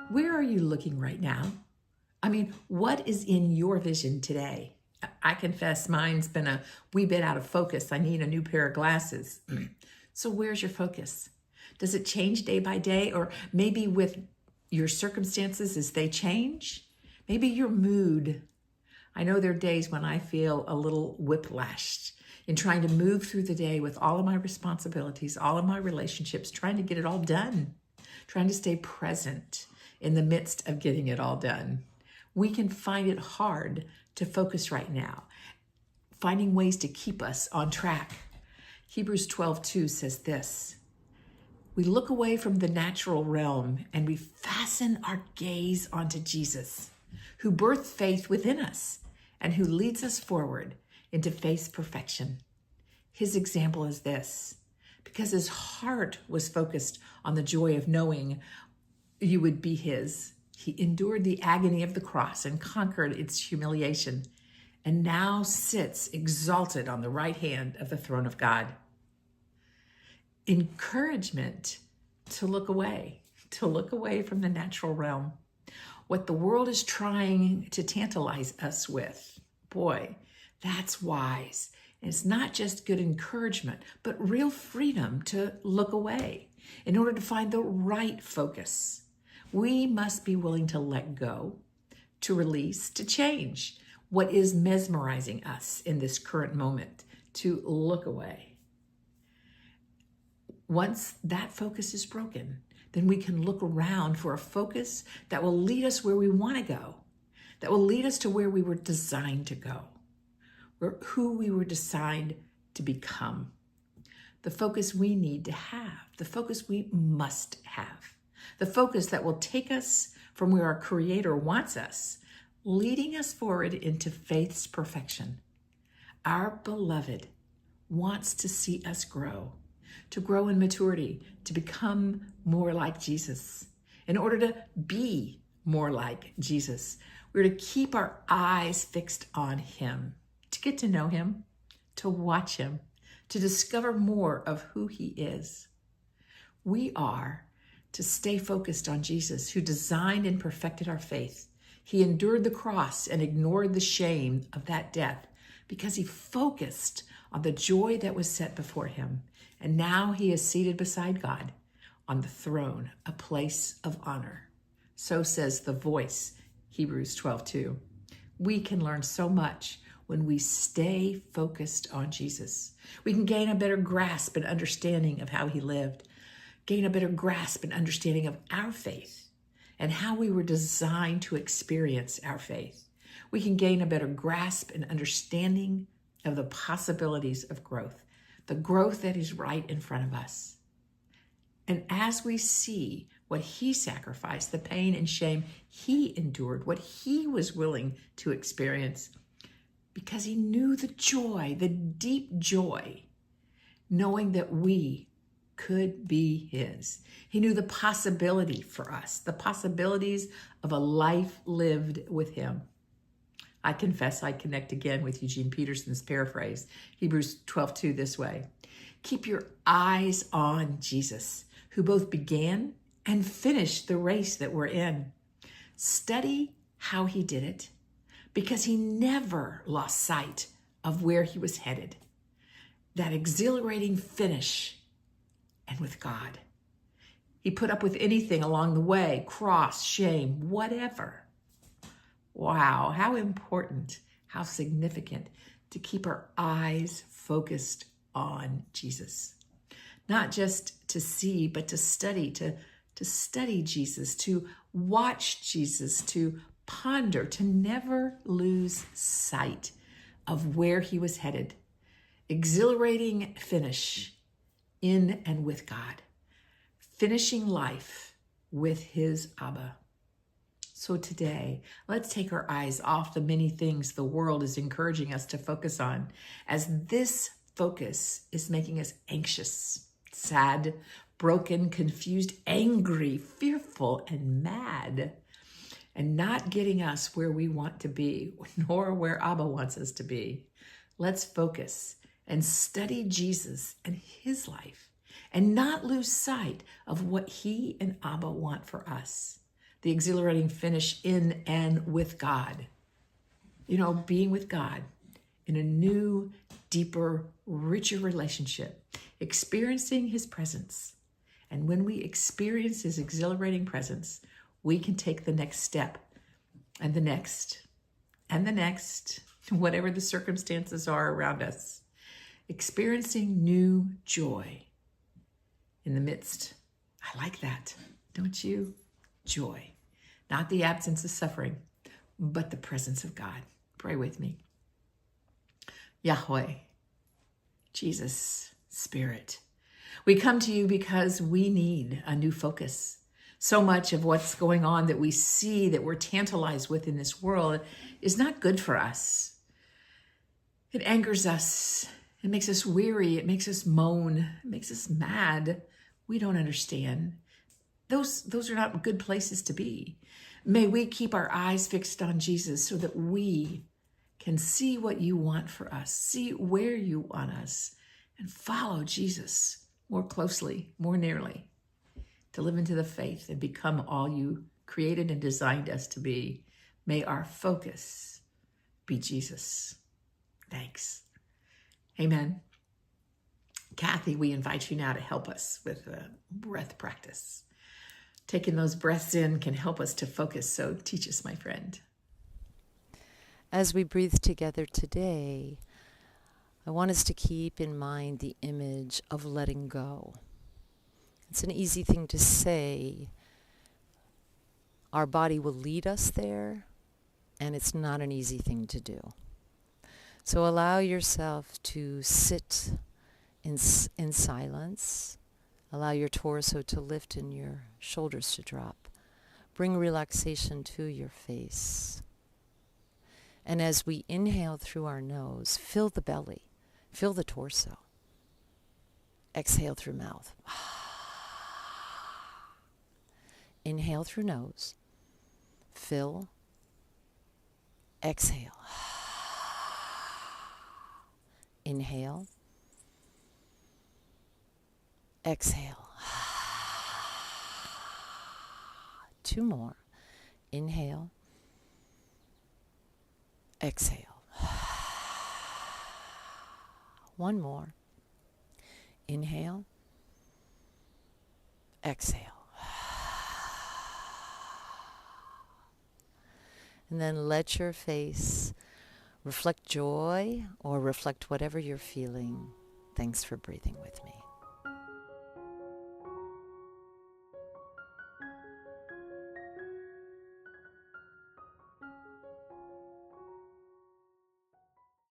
Where are you looking right now? I mean, what is in your vision today? I confess mine's been a wee bit out of focus. I need a new pair of glasses. So, where's your focus? Does it change day by day, or maybe with your circumstances as they change? Maybe your mood. I know there are days when I feel a little whiplashed in trying to move through the day with all of my responsibilities, all of my relationships, trying to get it all done, trying to stay present in the midst of getting it all done. We can find it hard to focus right now, finding ways to keep us on track. Hebrews 12:2 says this: we look away from the natural realm and we fasten our gaze onto Jesus, who birthed faith within us and who leads us forward into faith's perfection. His example is this: because his heart was focused on the joy of knowing you would be his, he endured the agony of the cross and conquered its humiliation, and now sits exalted on the right hand of the throne of God. Encouragement to look away from the natural realm. What the world is trying to tantalize us with, boy, that's wise. And it's not just good encouragement, but real freedom to look away in order to find the right focus. We must be willing to let go, to release, to change what is mesmerizing us in this current moment, to look away. Once that focus is broken, then we can look around for a focus that will lead us where we want to go, that will lead us to where we were designed to go, who we were designed to become. The focus we need to have, the focus we must have, the focus that will take us from where our Creator wants us, leading us forward into faith's perfection. Our beloved wants to see us grow, to grow in maturity, to become more like Jesus. In order to be more like Jesus, we're to keep our eyes fixed on him, to get to know him, to watch him, to discover more of who he is. We are to stay focused on Jesus, who designed and perfected our faith. He endured the cross and ignored the shame of that death because he focused on the joy that was set before him. And now he is seated beside God on the throne, a place of honor. So says the voice, Hebrews 12:2. We can learn so much when we stay focused on Jesus. We can gain a better grasp and understanding of how he lived, gain a better grasp and understanding of our faith and how we were designed to experience our faith. We can gain a better grasp and understanding of the possibilities of growth, the growth that is right in front of us. And as we see what he sacrificed, the pain and shame he endured, what he was willing to experience, because he knew the joy, the deep joy, knowing that we could be his. He knew the possibility for us, the possibilities of a life lived with him. I confess I connect again with Eugene Peterson's paraphrase, Hebrews 12:2 this way: keep your eyes on Jesus, who both began and finished the race that we're in. Study how he did it, because he never lost sight of where he was headed. That exhilarating finish, and with God. He put up with anything along the way, cross, shame, whatever. Wow, how important, how significant to keep our eyes focused on Jesus. Not just to see, but to study, to study Jesus, to watch Jesus, to ponder, to never lose sight of where he was headed. Exhilarating finish in and with God. Finishing life with his Abba. So today, let's take our eyes off the many things the world is encouraging us to focus on, as this focus is making us anxious, sad, broken, confused, angry, fearful, and mad, and not getting us where we want to be, nor where Abba wants us to be. Let's focus and study Jesus and his life, and not lose sight of what he and Abba want for us. the exhilarating finish in and with God. You know, being with God in a new, deeper, richer relationship, experiencing his presence. And when we experience his exhilarating presence, we can take the next step and the next and the next, whatever the circumstances are around us, experiencing new joy in the midst. I like that, don't you? Joy, not the absence of suffering, but the presence of God. Pray with me. Yahweh, Jesus, Spirit, we come to you because we need a new focus. So much of what's going on that we see, that we're tantalized with in this world, is not good for us. It angers us. It makes us weary. It makes us moan. It makes us mad. We don't understand. Those are not good places to be. May we keep our eyes fixed on Jesus so that we can see what you want for us, see where you want us, and follow Jesus more closely, more nearly, to live into the faith and become all you created and designed us to be. May our focus be Jesus. Thanks. Amen. Kathy, we invite you now to help us with a breath practice. Taking those breaths in can help us to focus, so teach us, my friend. As we breathe together today, I want us to keep in mind the image of letting go. It's an easy thing to say. Our body will lead us there, and it's not an easy thing to do. So allow yourself to sit in silence. Allow your torso to lift and your shoulders to drop. Bring relaxation to your face. And as we inhale through our nose, fill the belly, fill the torso. Exhale through mouth. Inhale through nose, fill, exhale. Inhale, exhale. 2 more. Inhale, exhale. 1 more. Inhale, exhale. And then let your face reflect joy or reflect whatever you're feeling. Thanks for breathing with me.